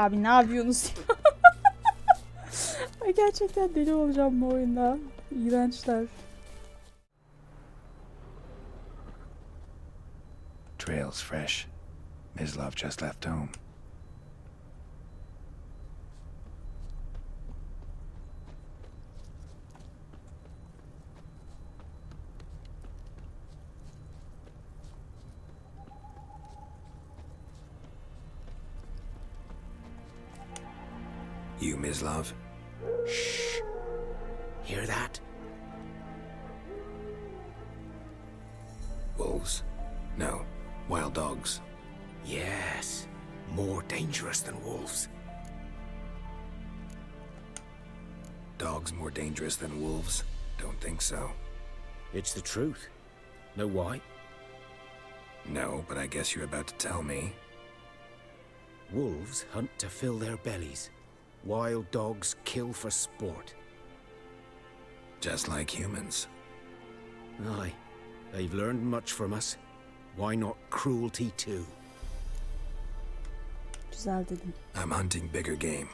Abi ne yapıyorsunuz? Ay gerçekten deli olacağım bu oyunda. İğrençler. Trail's fresh. Mislav just left home. You, Mislav? Shh. Hear that? Wolves? No. Wild dogs. Yes. More dangerous than wolves. Dogs more dangerous than wolves? Don't think so. It's the truth. Know why? No, but I guess you're about to tell me. Wolves hunt to fill their bellies. Wild dogs kill for sport. Just like humans. Aye. They've learned much from us. Why not cruelty too? Güzel dedin. I'm hunting bigger game.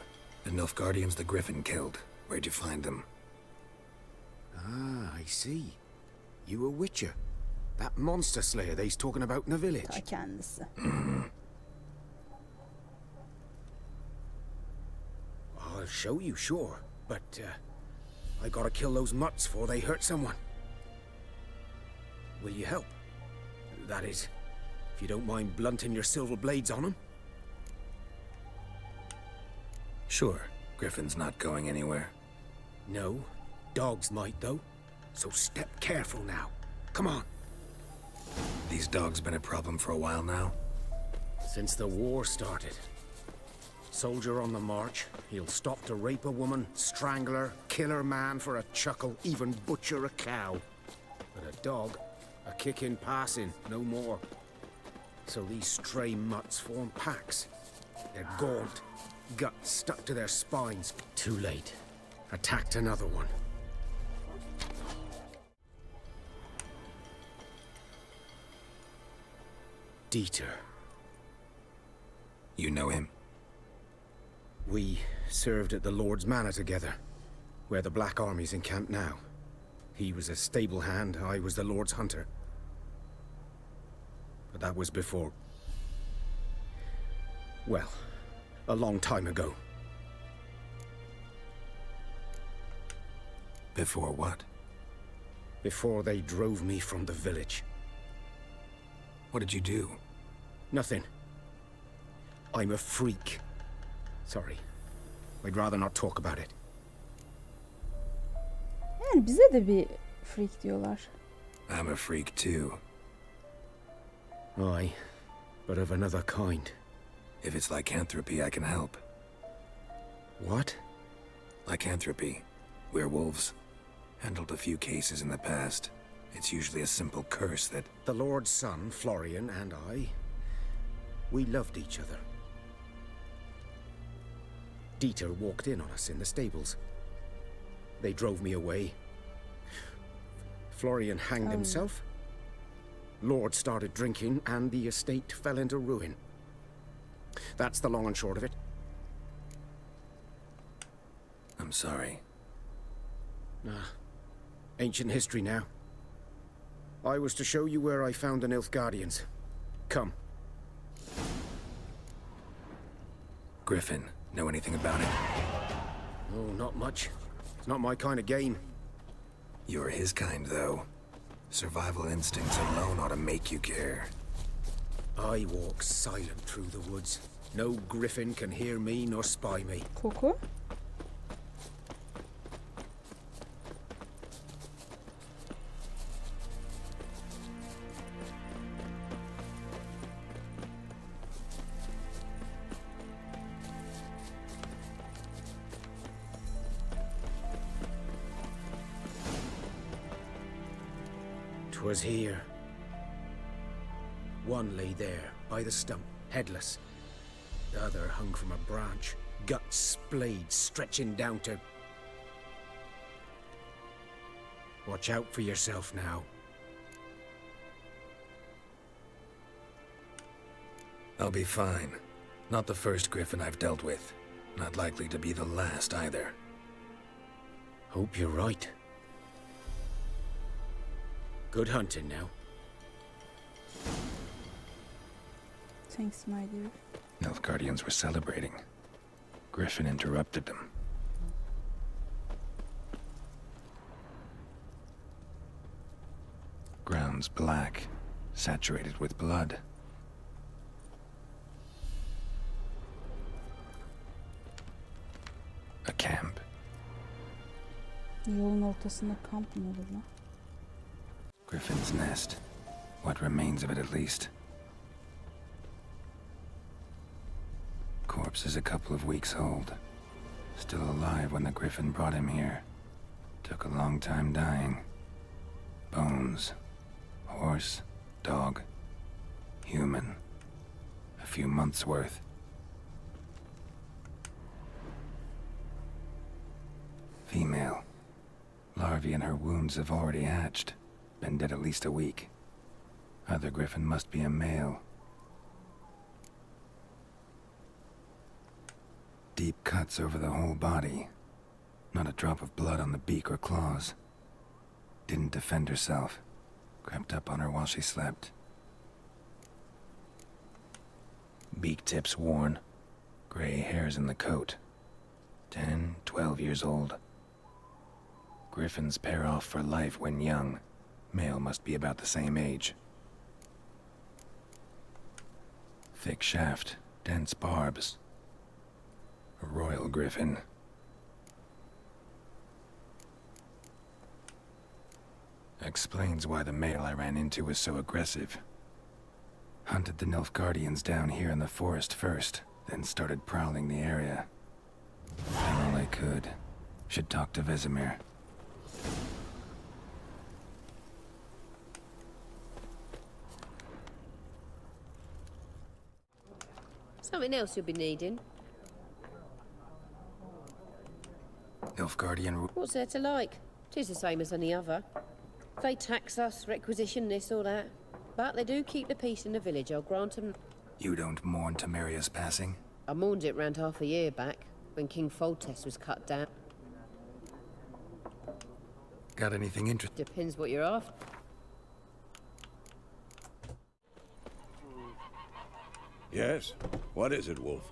The Nilfgaardians the Griffin killed. Where'd you find them? Ah, I see. You a witcher. That monster slayer they's talking about in the village. Ta kendisi. I'll show you, sure. But, I gotta kill those mutts before they hurt someone. Will you help? That is, if you don't mind blunting your silver blades on them. Sure. Griffin's not going anywhere. No, dogs might though. So step careful now. Come on. These dogs been a problem for a while now? Since the war started. Soldier on the march, he'll stop to rape a woman, strangle her, kill her man for a chuckle, even butcher a cow. But a dog, a kick in passing, no more. So these stray mutts form packs. They're gaunt, guts stuck to their spines. Too late. Attacked another one. Dieter. You know him? We served at the Lord's Manor together, where the Black Army's encamped now. He was a stable hand, I was the Lord's hunter. But that was before... well, a long time ago. Before what? Before they drove me from the village. What did you do? Nothing. I'm a freak. Sorry. I'd rather not talk about it. Yani bize de bir freak diyorlar. I'm a freak too. Aye, but of another kind. If it's lycanthropy, I can help. What? Lycanthropy. Werewolves. Handled a few cases in the past. It's usually a simple curse that... The Lord's son, Florian, and I... we loved each other. Dieter walked in on us in the stables. They drove me away. Florian hanged himself. Lord started drinking, and the estate fell into ruin. That's the long and short of it. I'm sorry. Ancient history now. I was to show you where I found the Nilfgaardians. Come. Griffin, know anything about it? Oh, not much. It's not my kind of game. You're his kind, though. Survival instincts alone ought to make you care. I walk silent through the woods. No griffin can hear me nor spy me. Koku. Was here. One lay there, by the stump, headless. The other hung from a branch, guts splayed, stretching down to... Watch out for yourself now. I'll be fine. Not the first griffin I've dealt with. Not likely to be the last either. Hope you're right. Good hunting now. Thanks, my dear. Nilfgaardians were celebrating. Griffin interrupted them. Ground's black, saturated with blood. A camp. Yolun ortasında kamp mı olur lan? Griffin's nest. What remains of it, at least. Corpse is a couple of weeks old. Still alive when the griffin brought him here. Took a long time dying. Bones. Horse. Dog. Human. A few months' worth. Female. Larvae in her wounds have already hatched. Been dead at least a week. Other griffin must be a male. Deep cuts over the whole body. Not a drop of blood on the beak or claws. Didn't defend herself. Crept up on her while she slept. Beak tips worn. Gray hairs in the coat. 10, 12 years old. Griffins pair off for life when young. Male must be about the same age. Thick shaft, dense barbs. A royal griffin. Explains why the male I ran into was so aggressive. Hunted the Nilfgaardians down here in the forest first, then started prowling the area. Done all I could. Should talk to Vesemir. Something else you'll be needing. Nilfgaardian. What's there to like? 'Tis the same as any other. They tax us, requisition this or that. But they do keep the peace in the village, I'll grant 'em. You don't mourn Temeria's passing? I mourned it round half a year back, when King Foltest was cut down. Got anything interesting? Depends what you're after. Yes? What is it, Wolf?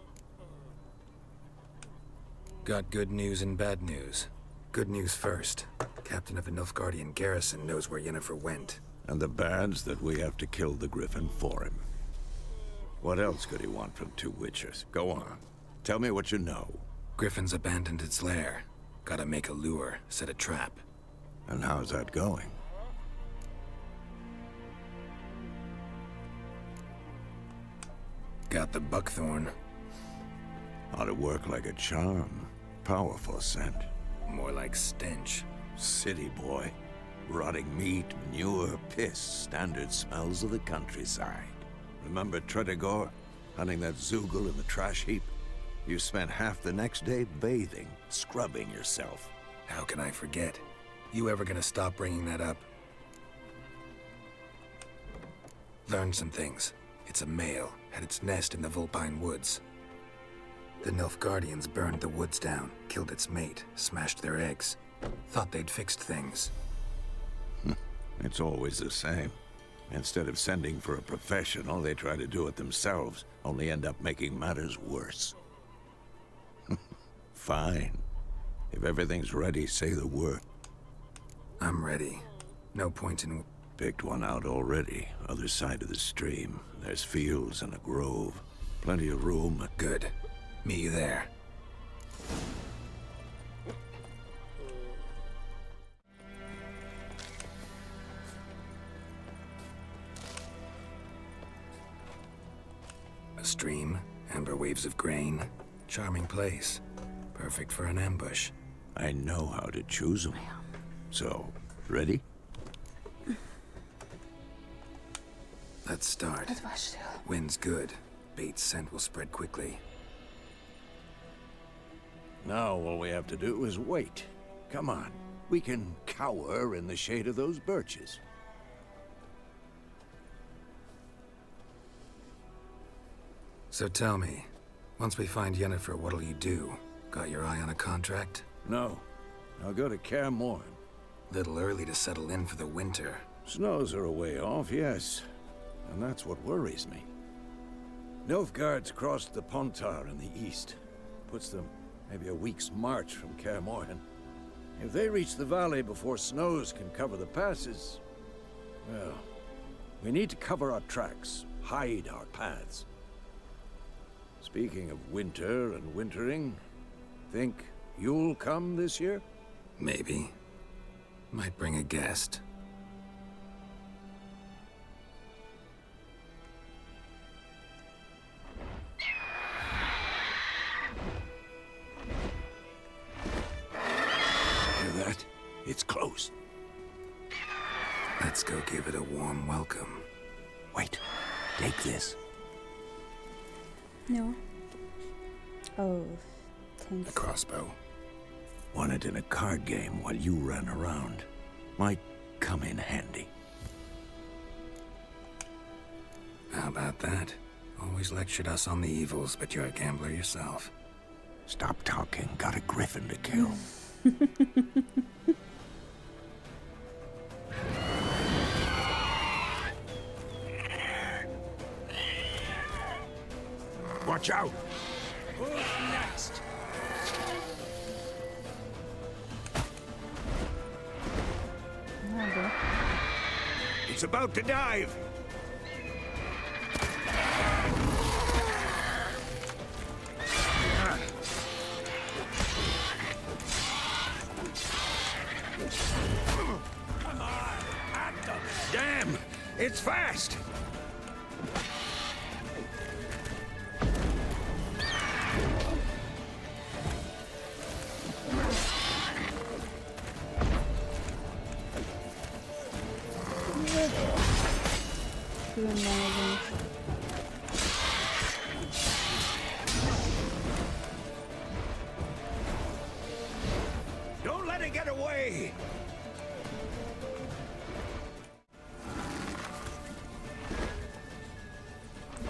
Got good news and bad news. Good news first. Captain of the Nilfgaardian garrison knows where Yennefer went. And the bad's that we have to kill the Griffin for him. What else could he want from two witchers? Go on. Tell me what you know. Griffin's abandoned its lair. Gotta make a lure, set a trap. And how's that going? Got the buckthorn. Ought to work like a charm. Powerful scent. More like stench. City boy. Rotting meat, manure, piss. Standard smells of the countryside. Remember Tretogor? Hunting that Zoogle in the trash heap? You spent half the next day bathing, scrubbing yourself. How can I forget? You ever gonna stop bringing that up? Learned some things. It's a male, had its nest in the Vulpine Woods. The Nilfgaardians burned the woods down, killed its mate, smashed their eggs. Thought they'd fixed things. It's always the same. Instead of sending for a professional, they try to do it themselves, only end up making matters worse. Fine. If everything's ready, say the word. I'm ready. No point in... Picked one out already, other side of the stream. There's fields and a grove. Plenty of room. Good. Meet you there. A stream, amber waves of grain. Charming place. Perfect for an ambush. I know how to choose them. So, ready? Let's start. Hadi başlayalım. Wind's good. Bait's scent will spread quickly. Now all we have to do is wait. Come on. We can cower in the shade of those birches. So tell me, Once we find Yennefer, what'll you do? Got your eye on a contract? No. I'll go to Kaer Morhen. Little early to settle in for the winter. Snows are a way off, yes. And that's what worries me. Nilfgaard's crossed the Pontar in the east. Puts them maybe a week's march from Kaer Morhen. If they reach the valley before snows can cover the passes, well, we need to cover our tracks, hide our paths. Speaking of winter and wintering, think you'll come this year? Maybe. Might bring a guest. Hear that? It's close. Let's go give it a warm welcome. Wait, take this. Ja. Oh, A thanks. crossbow. Won it in a card game while you ran around. Might come in handy. How about that? Always lectured us on the evils, but you're a gambler yourself. Stop talking. Got a griffin to kill. Watch out! Who's next? Nerede? It's about to dive. Come on, at them. Damn, it's fast. Şuradan aldım. Don't let it get away.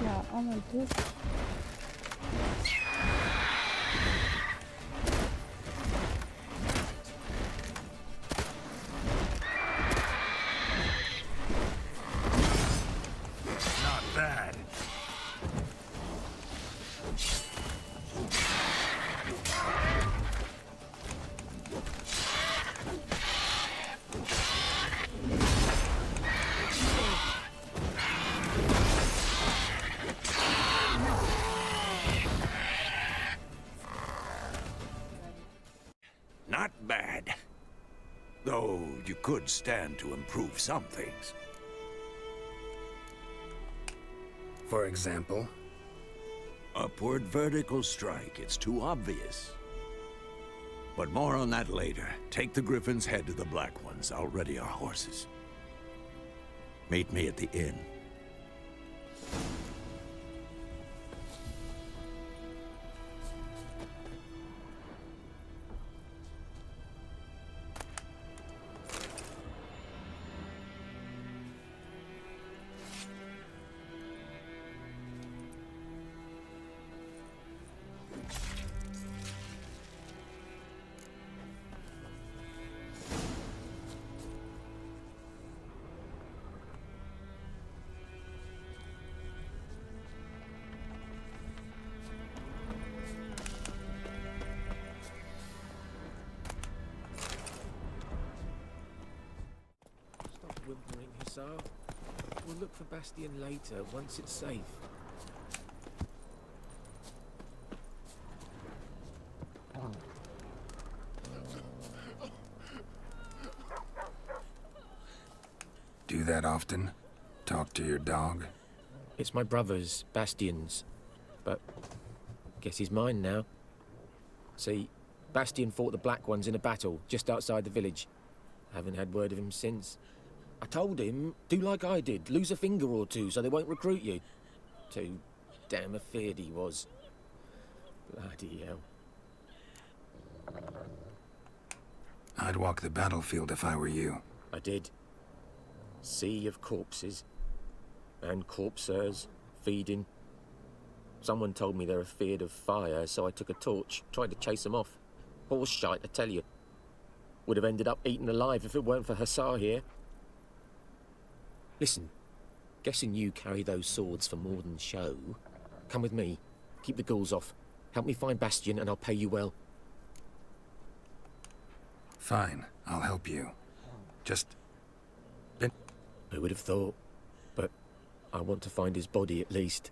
Ya ama dur. Not bad. Not bad. Though you could stand to improve some things. For example, Upward vertical strike. It's too obvious. But more on that later. Take the Griffin's head to the Black Ones. I'll ready our horses. Meet me at the inn. Stop whimpering, Hussar. We'll look for Bastion later, once it's safe. do that often? Talk to your dog? It's my brother's, Bastion's. But guess he's mine now. See, Bastion fought the Black Ones in a battle just outside the village. Haven't had word of him since. I told him, do like I did, lose a finger or two so they won't recruit you. Too damn afeard he was. Bloody hell. I'd walk the battlefield if I were you. I did. Sea of corpses. And corpsers feeding. Someone told me they're afeard of fire, so I took a torch, tried to chase them off. Horse shite, I tell you. Would have ended up eaten alive if it weren't for Hussar here. Listen, guessing you carry those swords for more than show. Come with me. Keep the ghouls off. Help me find Bastion and I'll pay you well. Fine, I'll help you. Just... Who would have thought? But I want to find his body at least.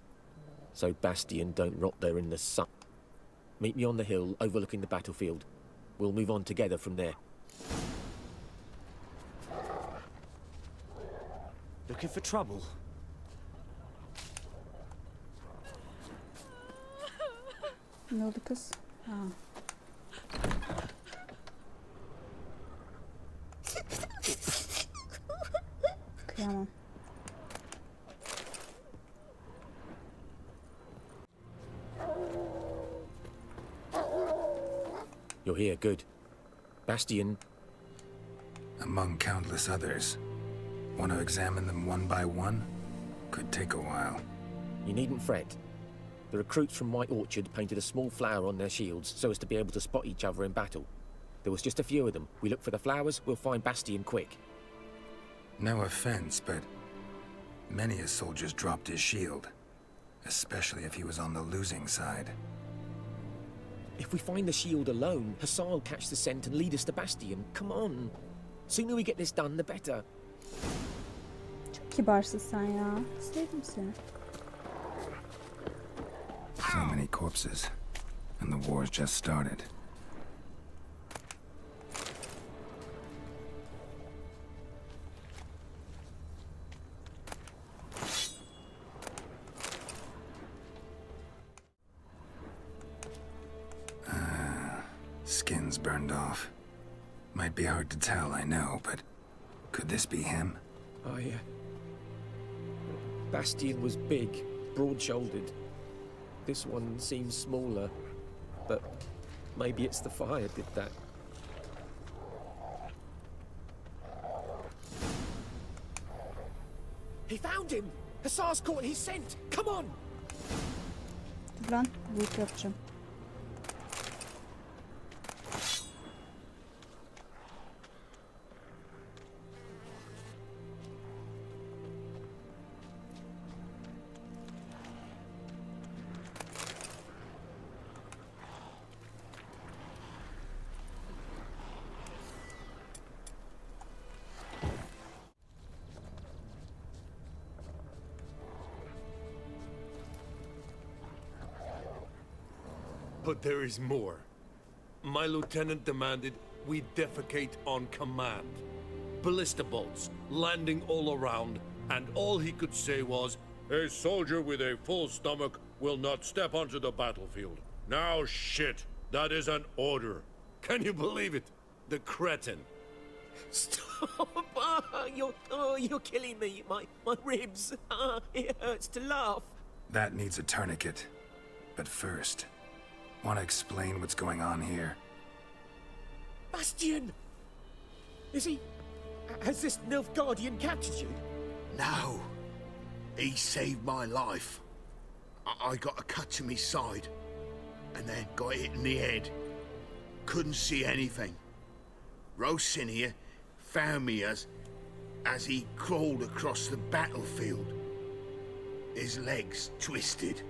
So Bastion don't rot there in the sun. Meet me on the hill overlooking the battlefield. We'll move on together from there. Looking for trouble? Ne oldu kız? Ha. Kıyamam. You're here, good. Bastion. Among countless others. Want to examine them one by one? Could take a while. You needn't fret. The recruits from White Orchard painted a small flower on their shields so as to be able to spot each other in battle. There was just a few of them. We look for the flowers, we'll find Bastion quick. No offense, but many a soldier's dropped his shield. Especially if he was on the losing side. If we find the shield alone, Hussar will catch the scent and lead us to Bastion. Come on. Sooner we get this done, the better. Çok kibarsın sen ya. Sevdim seni. So many corpses. And the war's just started. Skin's burned off. Might be hard to tell, I know, but could this be him? Bastion was big, broad-shouldered. This one seems smaller, but maybe it's the fire did that. He found him! Hussar's caught his scent! Come on! Dur lan. Loot yapacağım. But there is more. My lieutenant demanded we defecate on command. Ballista bolts, landing all around, and all he could say was, "A soldier with a full stomach will not step onto the battlefield." Now shit, that is an order. Can you believe it? The cretin. Stop! You're killing me. My ribs. It hurts to laugh. That needs a tourniquet. But first, want to explain what's going on here? Bastion! Is he... Has this Nilfgaardian captured you? No. He saved my life. I got a cut to my side, and then got hit in the head. Couldn't see anything. Rosinia found me as he crawled across the battlefield. His legs twisted.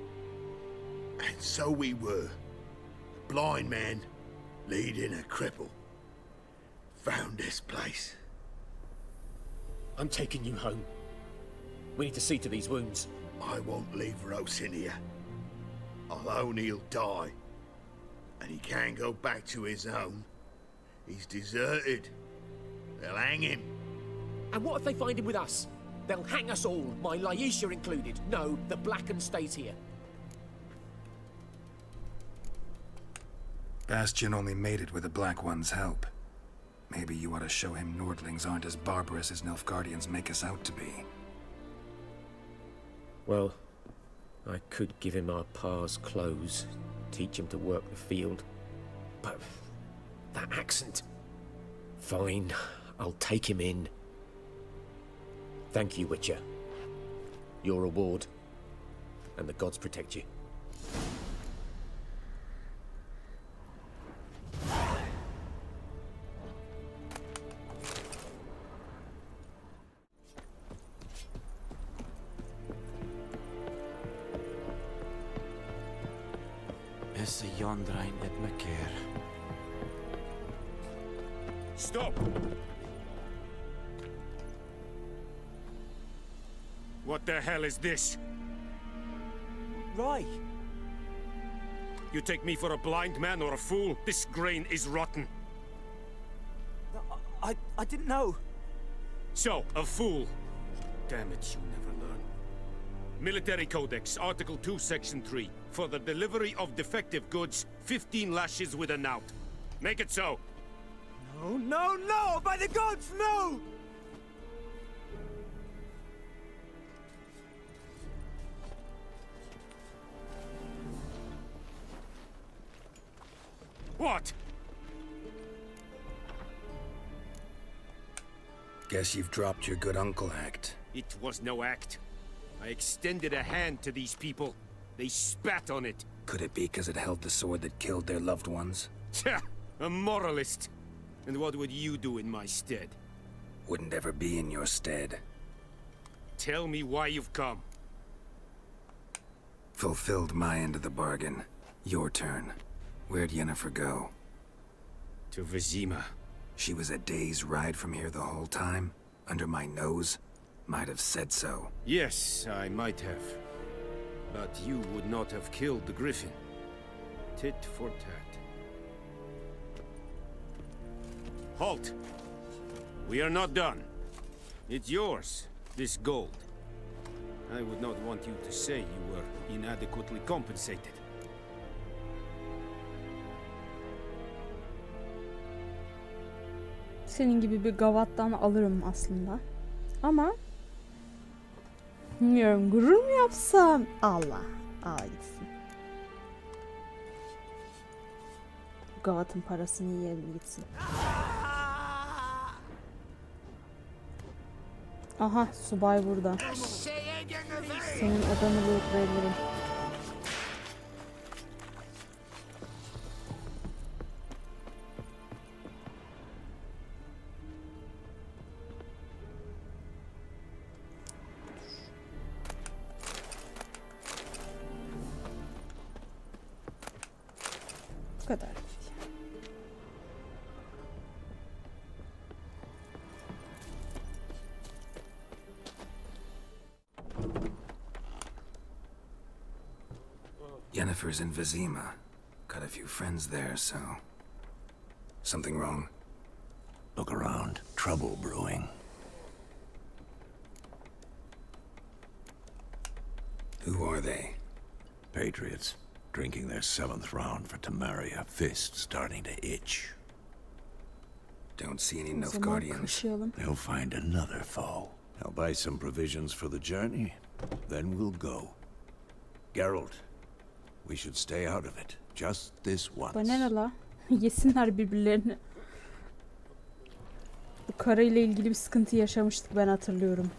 And so we were. A blind man leading a cripple. Found this place. I'm taking you home. We need to see to these wounds. I won't leave Rosinia. Alone he'll die. And he can't go back to his own. He's deserted. They'll hang him. And what if they find him with us? They'll hang us all, my Laisha included. No, the Blacken stays here. Bastion only made it with the Black One's help. Maybe you ought to show him Nordlings aren't as barbarous as Nilfgaardians make us out to be. Well, I could give him our pa's clothes, teach him to work the field. But that accent... Fine, I'll take him in. Thank you, Witcher. Your reward. And the gods protect you. Sa yondrain et maker. Stop! What the hell is this? Right. You take me for a blind man or a fool? This grain is rotten. I didn't know. So, a fool. Damn it, you never learn. Military Codex, Article 2, Section 3. For the delivery of defective goods, 15 lashes with a knout. Make it so. No, no, no! By the gods, no! What? Guess you've dropped your good uncle act. It was no act. I extended a hand to these people. They spat on it. Could it be because it held the sword that killed their loved ones? Tja, a moralist. And what would you do in my stead? Wouldn't ever be in your stead. Tell me why you've come. Fulfilled my end of the bargain. Your turn. Where'd Yennefer go? To Vizima. She was a day's ride from here the whole time? Under my nose? Might have said so. Yes, I might have. But you would not have killed the griffin. Tit for tat. Halt! We are not done. It's yours, this gold. I would not want you to say you were inadequately compensated. Senin gibi bir gavattan alırım aslında. Ama bilmiyorum, gurur mu yapsam? Allah. Al gitsin. Gavat'ın parasını yiyelim gitsin. Aha, subay burada. Senin odanı lootlayabilirim. Bu kadar. Yennefer's in Vizima. Got a few friends there, so... Something wrong? Look around. Trouble brewing. Who are they? Patriots. Drinking their 7th round for Temeria. Fist starting to itch. Don't see any O zaman Nilfgaardians. koşalım. They'll find another foe. I'll buy some provisions for the journey. Then we'll go. Geralt, we should stay out of it. Just this once. Bana ne la? Yesinler birbirlerini. Bu karayla ilgili bir sıkıntı yaşamıştık, ben hatırlıyorum.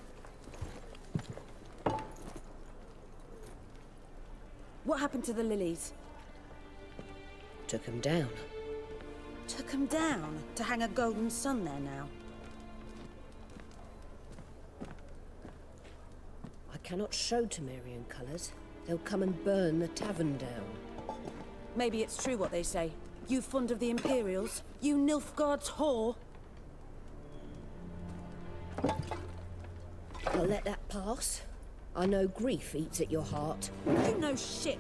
What happened to the lilies? Took him down. Took them down to hang a golden sun there now. I cannot show Temerian colours. They'll come and burn the tavern down. Maybe it's true what they say. You fond of the Imperials? You Nilfgaard's whore? I'll let that pass. I know grief eats at your heart. You know shit.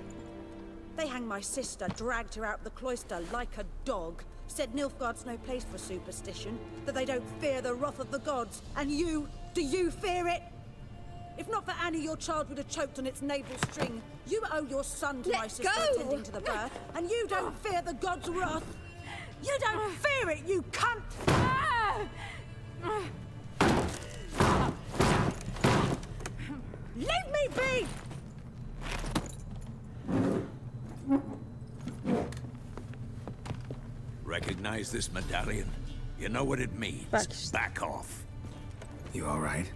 They hanged my sister, dragged her out the cloister like a dog. Said Nilfgaard's no place for superstition, that they don't fear the wrath of the gods. And you, do you fear it? If not for Annie, your child would have choked on its navel string. You owe your son to my sister attending to the birth, and you don't fear the gods' wrath. You don't fear it, you cunt! Leave me be! Recognize this medallion? You know what it means. Back off. You alright?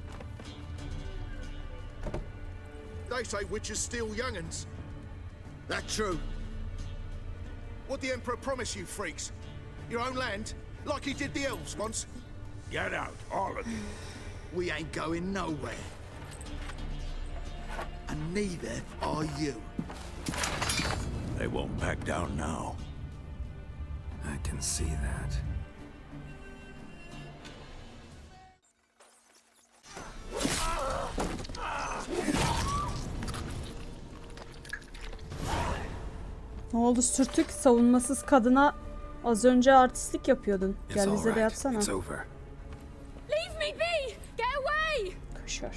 They say witches steal young'uns. That true? What'd the Emperor promise you, freaks? Your own land? Like he did the elves once? Get out, all of you. We ain't going nowhere. And neither are you. They won't back down now. I can see that. Ne oldu sürtük? Savunmasız kadına az önce artistlik yapıyordun. It's Gel all bize de right. yapsana. It's over. Leave me be! Get away! Kaşar.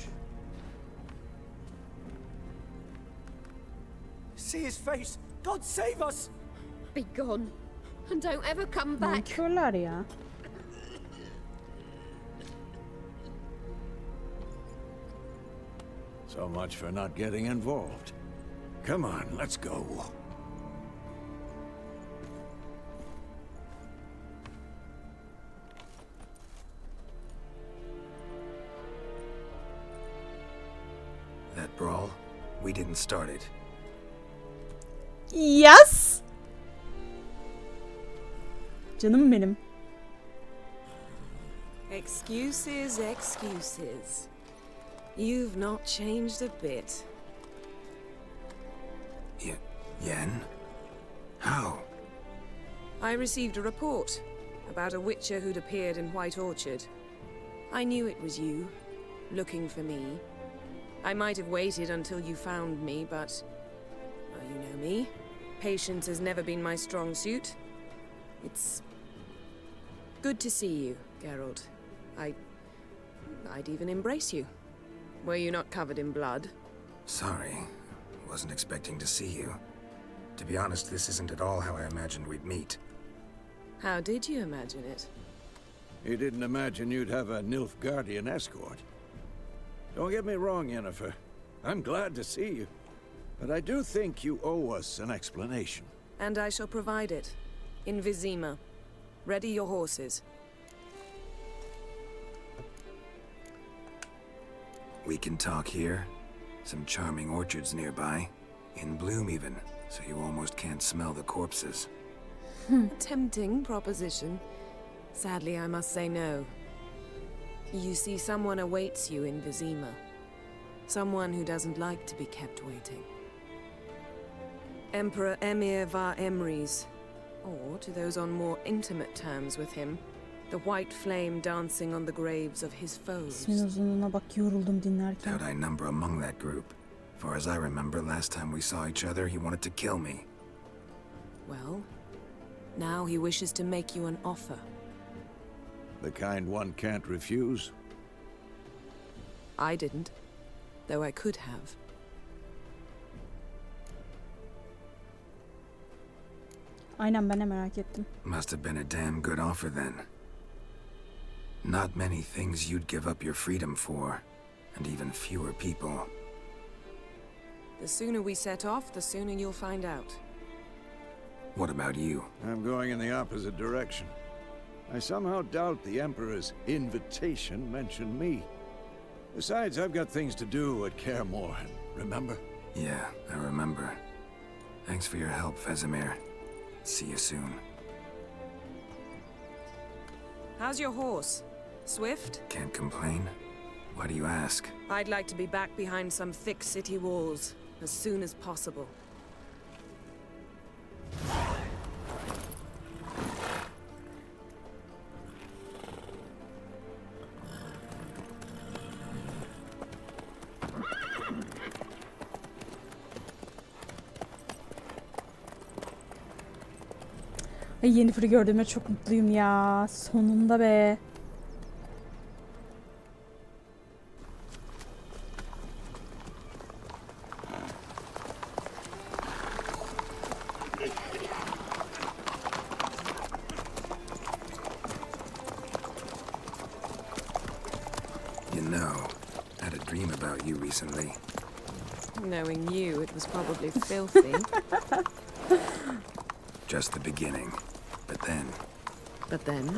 See his face! God save us! Be gone. And don't ever come back. Nankörler ya. So much for not getting involved. Come on, let's go. That brawl, we didn't start it. Yes. Canım benim. Excuses, excuses. You've not changed a bit. Yen? How? I received a report about a witcher who'd appeared in White Orchard. I knew it was you, looking for me. I might have waited until you found me, but... well, you know me. Patience has never been my strong suit. It's... good to see you, Geralt. I'd even embrace you. Were you not covered in blood? Sorry. Wasn't expecting to see you. To be honest, this isn't at all how I imagined we'd meet. How did you imagine it? You didn't imagine you'd have a Nilfgaardian escort. Don't get me wrong, Yennefer. I'm glad to see you. But I do think you owe us an explanation. And I shall provide it. In Vizima. Ready your horses. We can talk here. Some charming orchards nearby. In bloom even, so you almost can't smell the corpses. A tempting proposition. Sadly, I must say no. You see, someone awaits you in Vizima. Someone who doesn't like to be kept waiting. Emperor Emir var Emrys. Or, to those on more intimate terms with him, the white flame dancing on the graves of his foes. İsmin uzunluğuna bak, yoruldum dinlerken. Doubt I number among that group. Far as I remember, last time we saw each other, he wanted to kill me. Well, now he wishes to make you an offer. The kind one can't refuse. I didn't, though I could have. Aynen, ben de merak ettim. Must have been a damn good offer then. Not many things you'd give up your freedom for, and even fewer people. The sooner we set off, the sooner you'll find out. What about you? I'm going in the opposite direction. I somehow doubt the Emperor's invitation mentioned me. Besides, I've got things to do at Kaer Morhen, remember? Yeah, I remember. Thanks for your help, Vesemir. See you soon. How's your horse? Swift? Can't complain. Why do you ask? I'd like to be back behind some thick city walls as soon as possible. Ay, Yennefer'ı gördüğüme çok mutluyum ya. Sonunda be. You know, I had a dream about you recently. Knowing you, it was probably filthy. Just the beginning. But then... But then?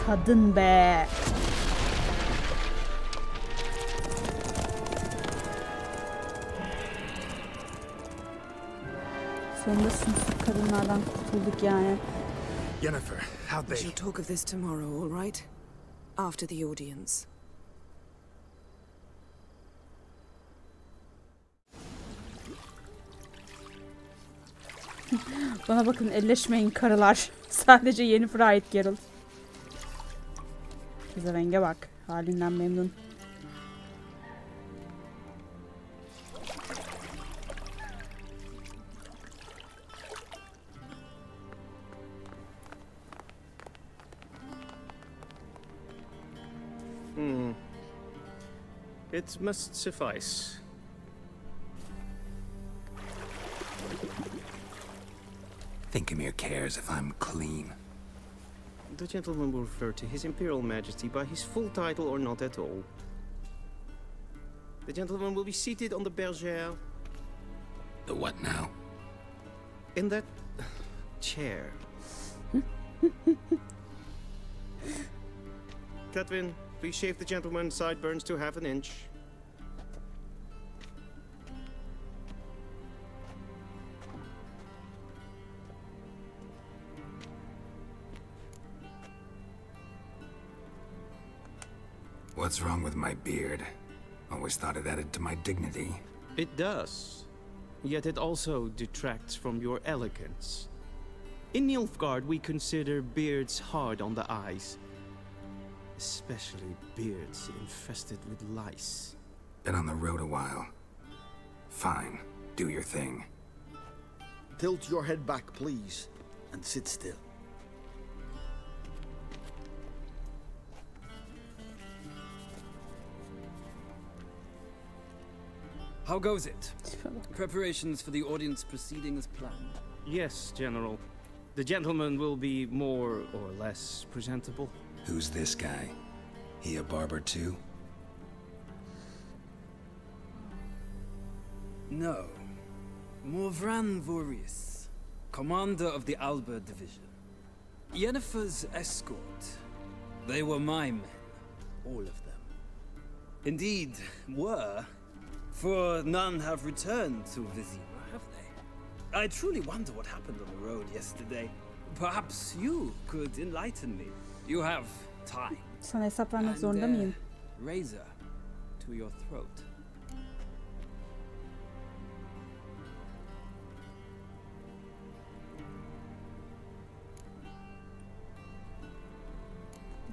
Kadın be. Sonunda sümsük kadınlardan kurtulduk yani. Yennefer, how'd We they... shall talk of this tomorrow, all right? After the audience. Bana bakın, elleşmeyin karılar. Sadece Yennefer'a ait Geralt. Pezevenge bak. Halinden memnun. It must suffice. Thinkamere cares if I'm clean. The gentleman will refer to His Imperial Majesty by his full title or not at all. The gentleman will be seated on the bergère. The what now? In that chair. Catwin, please shave the gentleman's sideburns to half an inch. What's wrong with my beard? Always thought it added to my dignity. It does. Yet it also detracts from your elegance. In Nilfgaard, we consider beards hard on the eyes. Especially beards infested with lice. Been on the road a while. Fine, do your thing. Tilt your head back, please, and sit still. How goes it? Preparations for the audience proceeding as planned? Yes, General. The gentleman will be more or less presentable. Who's this guy? He a barber too? No. Morvran Vorius, commander of the Alba Division. Yennefer's escort. They were my men, all of them. Indeed, were, for none have returned to Vizima, have they? I truly wonder what happened on the road yesterday. Perhaps you could enlighten me. You have time. Sana hesap vermek And, zorunda mıyım? Razor to your throat.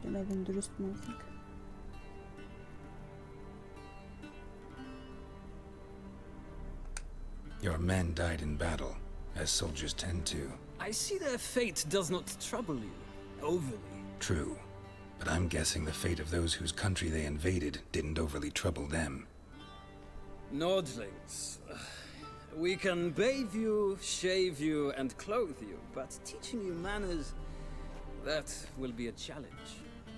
Bilemedim, dürüst mü olsak? Your men died in battle, as soldiers tend to. I see their fate does not trouble you overly. True, but I'm guessing the fate of those whose country they invaded didn't overly trouble them. Nordlings. We can bathe you, shave you, and clothe you, but teaching you manners, that will be a challenge.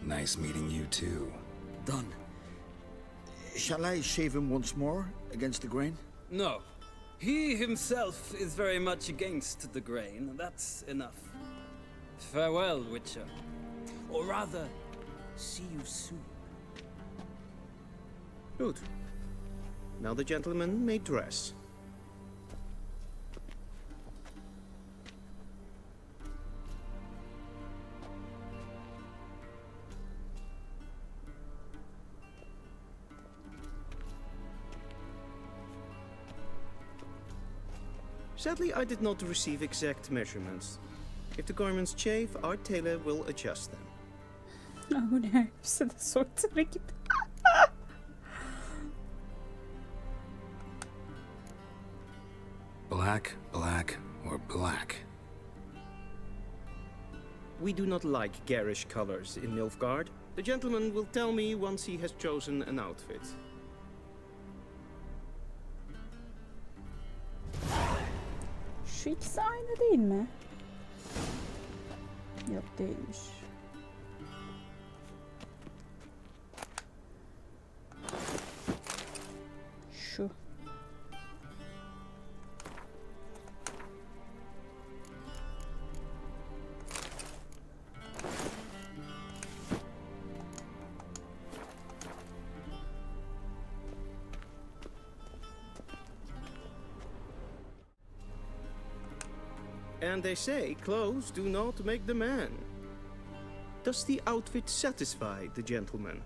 Nice meeting you too. Done. Shall I shave him once more, against the grain? No. He himself is very much against the grain. That's enough. Farewell, Witcher. Or rather, see you soon. Good. Now the gentleman may dress. Sadly, I did not receive exact measurements. If the garments chafe, our tailor will adjust them. Bu ne? Hepsi de soytarı gibi. Black, black, or black? We do not like garish colors in Nilfgaard. The gentleman will tell me once he has chosen an outfit. Şu ikisi aynı değil mi? Yok, değilmiş. Şu. And they say clothes do not make the man. Does the outfit satisfy the gentleman?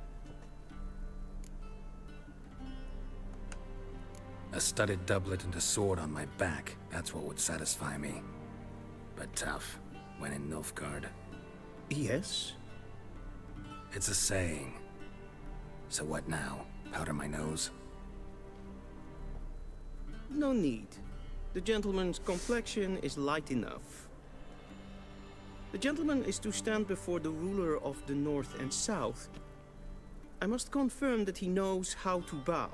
A studded doublet and a sword on my back, that's what would satisfy me. But tough, when in Nilfgaard. Yes? It's a saying. So what now? Powder my nose? No need. The gentleman's complexion is light enough. The gentleman is to stand before the ruler of the North and South. I must confirm that he knows how to bow.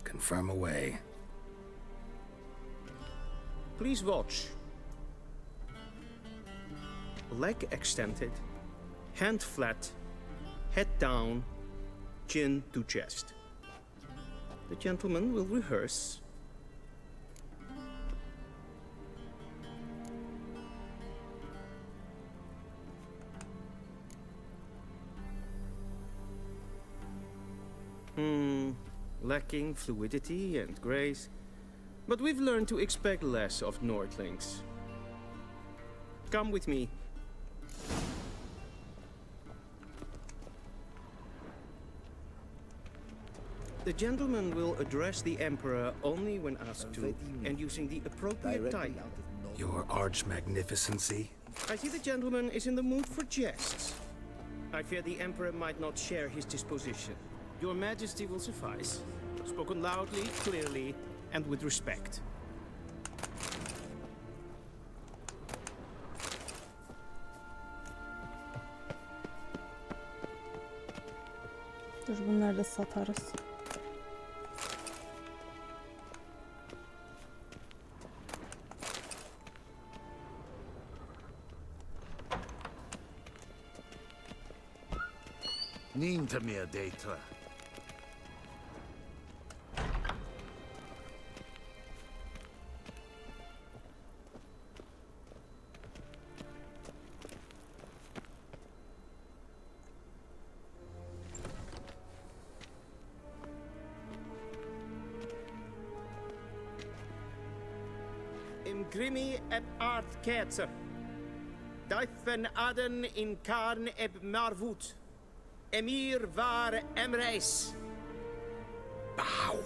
Confirm away. Please watch. Leg extended, hand flat, head down, chin to chest. The gentleman will rehearse. Lacking fluidity and grace. But we've learned to expect less of Nordlings. Come with me. The gentleman will address the Emperor only when asked to, and using the appropriate title. Your Arch-Magnificency? I see the gentleman is in the mood for jests. I fear the Emperor might not share his disposition. Your Majesty will suffice. Spoken loudly, clearly, and with respect. Dur bunları da satarız. Ninta mir data. Grimi eb art ketzer. Duifen aden in karn eb marvoet. Emir var emreis. Bow!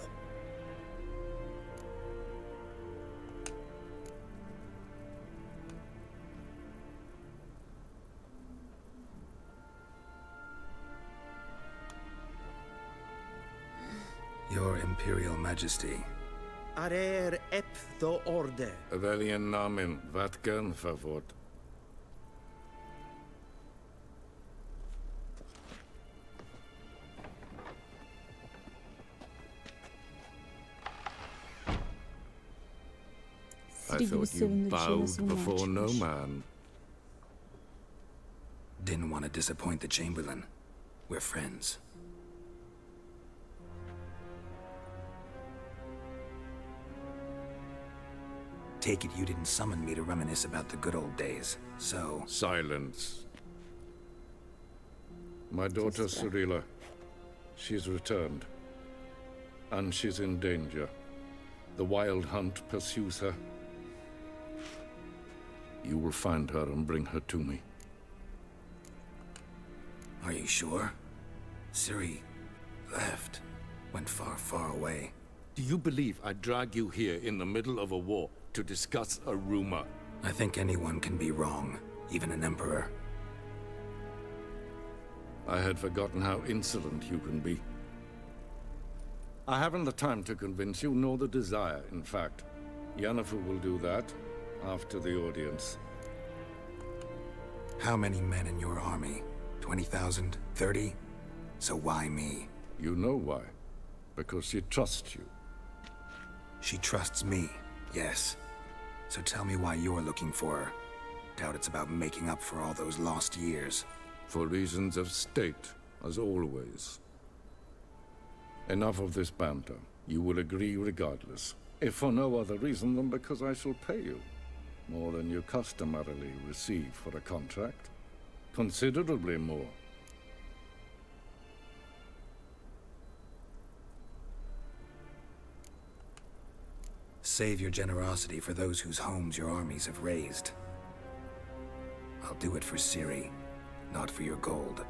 Your Imperial Majesty. Arer eb the orde. Welchen Namen, wat gern favort? I thought you bowed before no man. Didn't want to disappoint the Chamberlain. We're friends. Take it you didn't summon me to reminisce about the good old days, so... Silence. My daughter Cyrilla, she's returned. And she's in danger. The Wild Hunt pursues her. You will find her and bring her to me. Are you sure? Ciri left. Went far, far away. Do you believe I'd drag you here in the middle of a war to discuss a rumor? I think anyone can be wrong, even an emperor. I had forgotten how insolent you can be. I haven't the time to convince you, nor the desire, in fact. Yennefer will do that after the audience. How many men in your army? 20,000? 30? So why me? You know why. Because she trusts you. She trusts me, yes. So tell me why you're looking for her. Doubt it's about making up for all those lost years. For reasons of state, as always. Enough of this banter. You will agree regardless. If for no other reason than because I shall pay you. More than you customarily receive for a contract. Considerably more. save your generosity for those whose homes your armies have razed. I'll do it for Ciri, not for your gold.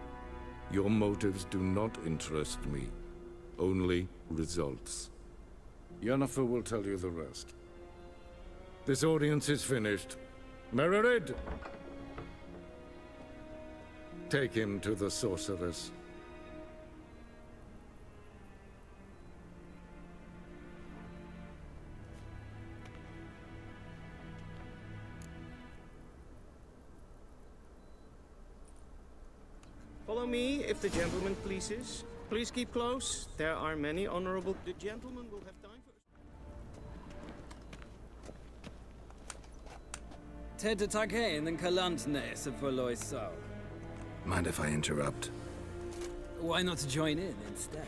Your motives do not interest me. Only results. Yennefer will tell you the rest. This audience is finished. Mererid! Take him to the sorceress. Follow me, if the gentleman pleases. Please keep close. There are many honorable... The gentleman will have time for... Ted Taghain and Kalantne Sepoloisau. Mind if I interrupt? Why not join in instead?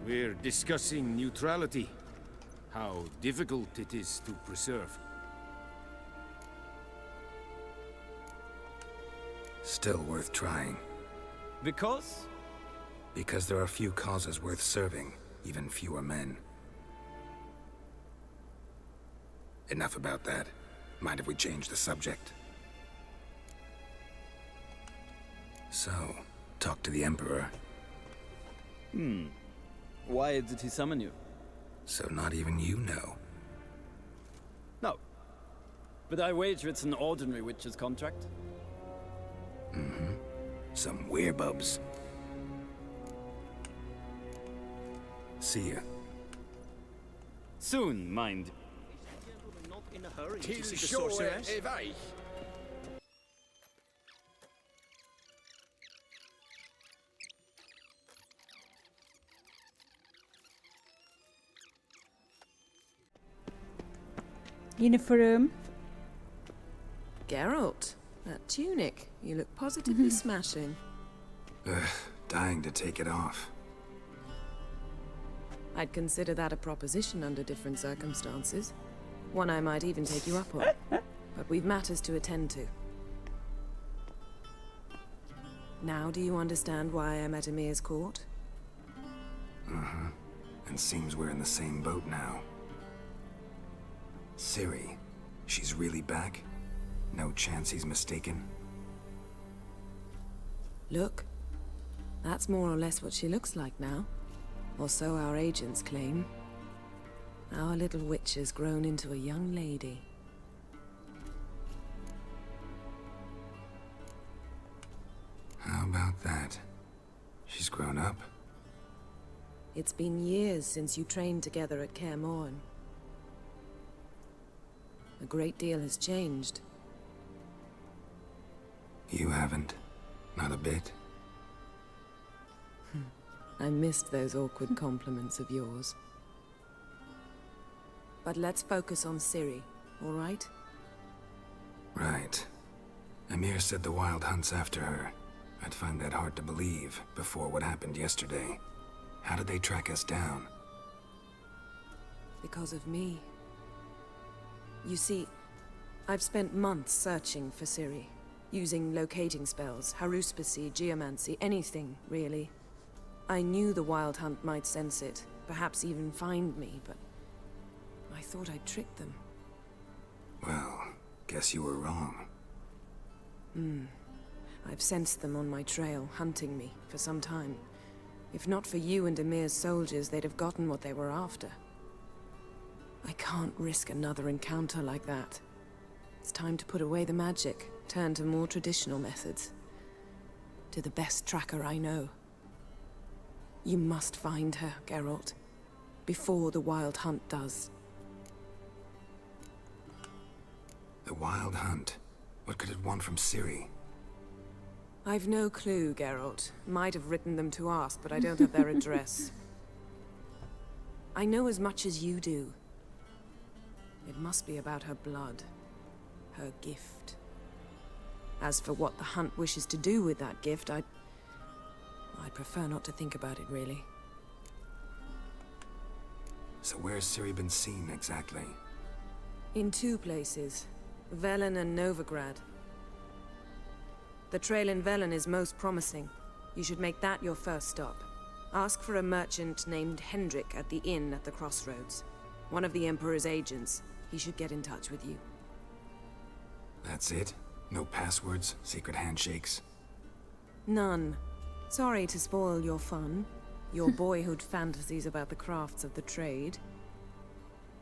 We're discussing neutrality. How difficult it is to preserve. Still worth trying. Because? Because there are few causes worth serving, even fewer men. Enough about that. Mind if we change the subject? So, talk to the Emperor. Why did he summon you? So not even you know. No. But I wager it's an ordinary witch's contract. Some werebubs. See ya. Soon, mind. Gentleman not in a hurry to see the sorceress. Yennefer'ım. Geralt, that tunic. You look positively smashing. Dying to take it off. I'd consider that a proposition under different circumstances. One I might even take you up on. But we've matters to attend to. Now do you understand why I'm at Emir's court? And seems we're in the same boat now. Ciri, she's really back? No chance he's mistaken? Look, that's more or less what she looks like now. Or so our agents claim. Our little witch has grown into a young lady. How about that? She's grown up? It's been years since you trained together at Kaer Morhen. A great deal has changed. You haven't. Not a bit. I missed those awkward compliments of yours. But let's focus on Ciri, all right? Right. Emir said the Wild Hunt's after her. I'd find that hard to believe before what happened yesterday. How did they track us down? Because of me. You see, I've spent months searching for Ciri, using locating spells, haruspicy, geomancy, anything, really. I knew the Wild Hunt might sense it, perhaps even find me, but I thought I'd tricked them. Well, guess you were wrong. I've sensed them on my trail, hunting me, for some time. If not for you and Emir's soldiers, they'd have gotten what they were after. I can't risk another encounter like that. It's time to put away the magic, turn to more traditional methods. To the best tracker I know. You must find her, Geralt. Before the Wild Hunt does. The Wild Hunt? What could it want from Ciri? I've no clue, Geralt. Might have written them to ask, but I don't have their address. I know as much as you do. It must be about her blood. Her gift. As for what the Hunt wishes to do with that gift, I'd prefer not to think about it, really. So where's Ciri been seen, exactly? In two places. Velen and Novigrad. The trail in Velen is most promising. You should make that your first stop. Ask for a merchant named Hendrik at the inn at the crossroads. One of the Emperor's agents. He should get in touch with you. That's it? No passwords, secret handshakes? None. Sorry to spoil your fun, your boyhood fantasies about the crafts of the trade.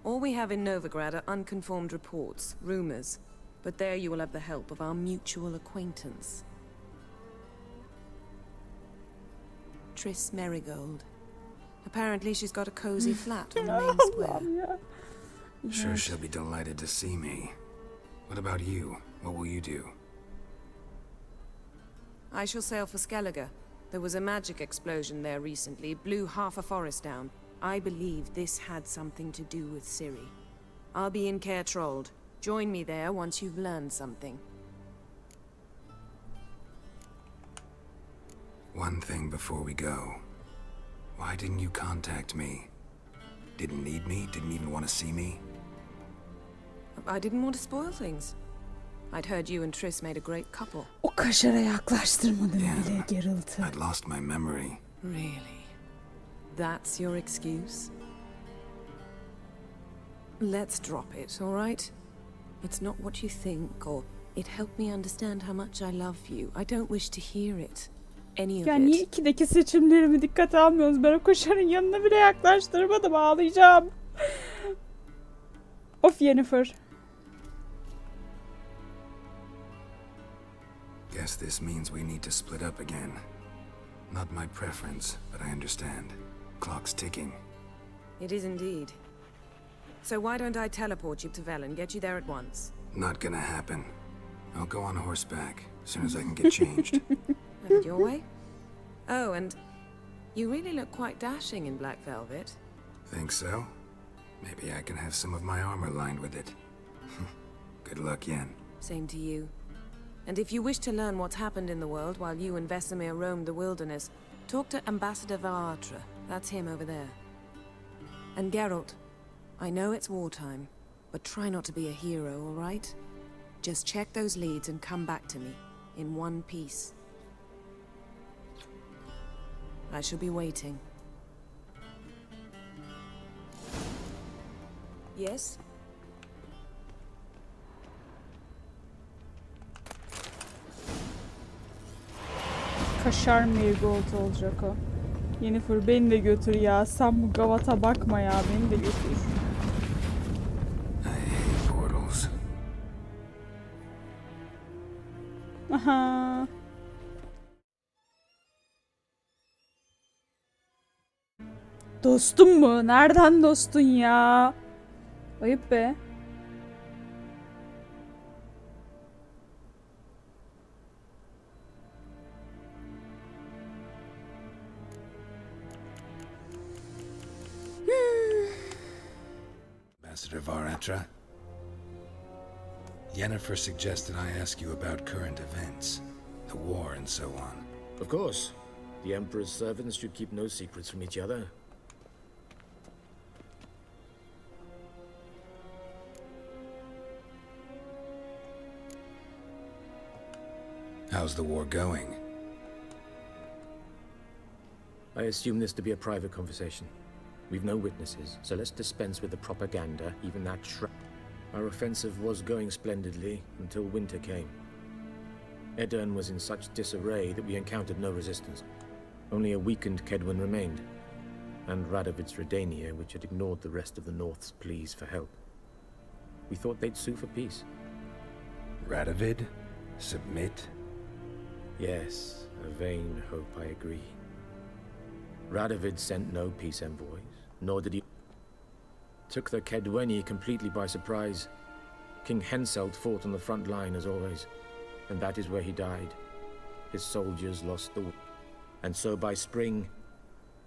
All we have in Novigrad are unconfirmed reports, rumors, but there you will have the help of our mutual acquaintance. Triss Merigold. Apparently she's got a cozy flat on the main square. Sure she'll be delighted to see me. What about you? What will you do? I shall sail for Skellige. There was a magic explosion there recently, blew half a forest down. I believe this had something to do with Ciri. I'll be in Caer Trold. Join me there once you've learned something. One thing before we go. Why didn't you contact me? Didn't need me? Didn't even want to see me? I didn't want to spoil things. I'd heard you and Triss made a great couple. O kaşara yaklaştırmadım bile Geralt'ı. I'd lost my memory. Really? That's your excuse? Let's drop it, all right? It's not what you think, or it helped me understand how much I love you. I don't wish to hear it. Any of Ya niye it. ikideki seçimlerimi dikkate almıyoruz? Ben o koşarın yanına bile yaklaştırmadım. Ağlayacağım. Of Yennefer. Guess this means we need to split up again. Not my preference, but I understand. Clock's ticking. It is indeed. So why don't I teleport you to Velen, get you there at once? Not gonna happen. I'll go on horseback as soon as I can get changed. Have it your way? Oh, and you really look quite dashing in black velvet. Think so? Maybe I can have some of my armor lined with it. Good luck, Yen. Same to you. And if you wish to learn what's happened in the world while you and Vesemir roamed the wilderness, talk to Ambassador Varatra. That's him over there. And Geralt, I know it's wartime, but try not to be a hero, all right? Just check those leads and come back to me, in one piece. I shall be waiting. Yes? Kaşar Marigold olacak o. Yennefer beni de götür ya. Sen bu gavata bakma ya. Beni de götür. I hate portals. Aha. Dostum mu? Nereden dostun ya? Ayıp be. Ambassador Varatra. Yennefer suggested I ask you about current events, the war and so on. Of course. The Emperor's servants should keep no secrets from each other. How's the war going? I assume this to be a private conversation. We've no witnesses, so let's dispense with the propaganda, even that Our offensive was going splendidly until winter came. Edirn was in such disarray that we encountered no resistance. Only a weakened Kedwen remained, and Radovid's Redania, which had ignored the rest of the North's pleas for help. We thought they'd sue for peace. Radovid? Submit? Yes, a vain hope, I agree. Radovid sent no peace envoys, nor did he... Took the Kedweni completely by surprise. King Henselt fought on the front line as always, and that is where he died. His soldiers lost the war. And so by spring,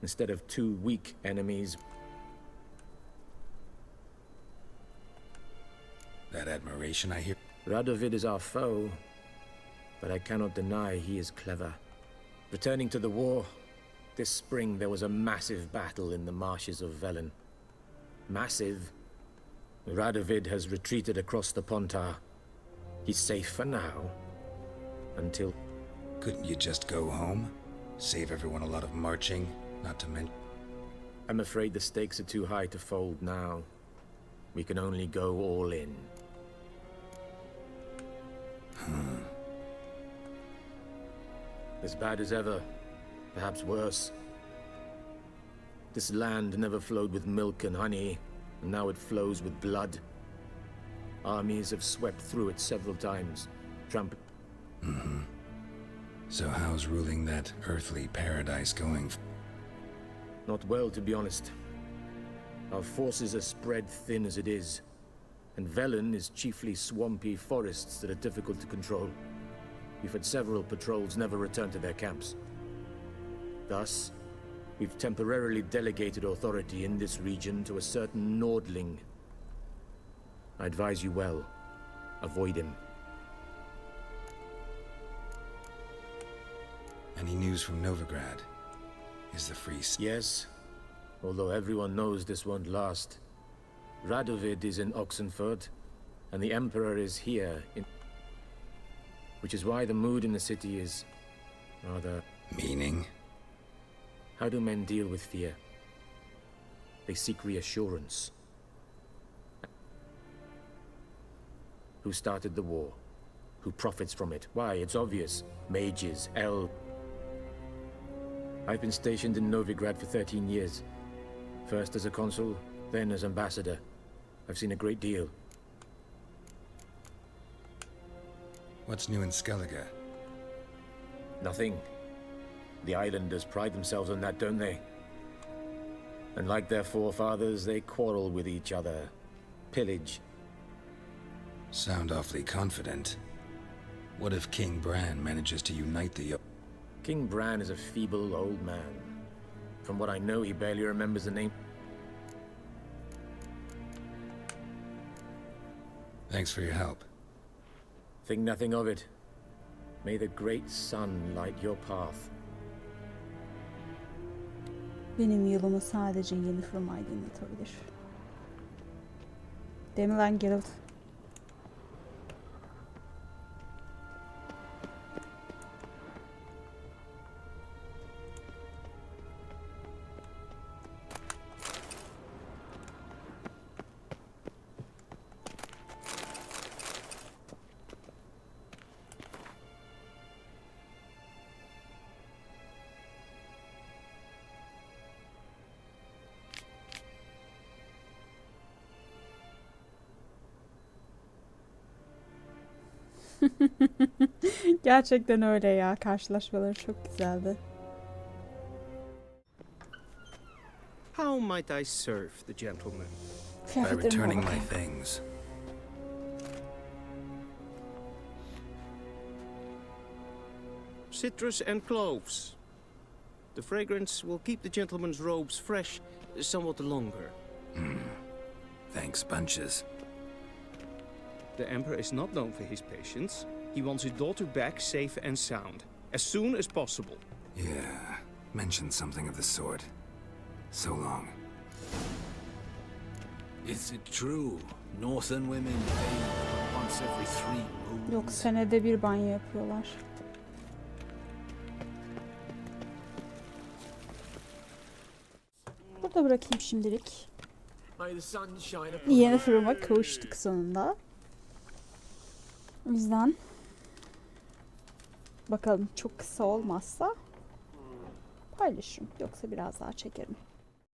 instead of 2 weak enemies... That admiration I hear... Radovid is our foe, but I cannot deny he is clever. Returning to the war, this spring there was a massive battle in the marshes of Velen. Massive. Radovid has retreated across the Pontar. He's safe for now, until... Couldn't you just go home? Save everyone a lot of marching, not to mention... I'm afraid the stakes are too high to fold now. We can only go all in. As bad as ever, perhaps worse. This land never flowed with milk and honey, and now it flows with blood. Armies have swept through it several times, trampling. So how's ruling that earthly paradise going? Not well, to be honest. Our forces are spread thin as it is, and Velen is chiefly swampy forests that are difficult to control. We've had several patrols never return to their camps. Thus, we've temporarily delegated authority in this region to a certain Nordling. I advise you well. Avoid him. Any news from Novigrad? Is the free... Yes, although everyone knows this won't last. Radovid is in Oxenford, and the Emperor is here in... Which is why the mood in the city is... rather... Meaning? How do men deal with fear? They seek reassurance. Who started the war? Who profits from it? Why, it's obvious. Mages, elves... I've been stationed in Novigrad for 13 years. First as a consul, then as ambassador. I've seen a great deal. What's new in Skellige? Nothing. The islanders pride themselves on that, don't they? And like their forefathers, they quarrel with each other. Pillage. Sound awfully confident. What if King Bran manages to unite the... King Bran is a feeble old man. From what I know, he barely remembers the name. Thanks for your help. Think nothing of it. May the great sun light your path. Benim yolumu sadece Yennefer aydınlatabilir. Değil mi lan Geralt? Gerçekten öyle ya. Karşılaşmaları çok güzeldi. How might I serve the gentleman? By returning my things. Citrus and cloves. The fragrance will keep the gentleman's robes fresh somewhat longer. Thanks, bunches. The Emperor is not known for his patience. He wants his daughter back safe and sound, as soon as possible. Yeah, mentioned something of the sort. So long. Is it true? Northern women bathe once every 3 moons? Yok, senede bir banyo yapıyorlar. Burada bırakayım şimdilik. Yennefer'ıma kavuştuk sonunda. O yüzden bakalım çok kısa olmazsa paylaşırım. Yoksa biraz daha çekerim.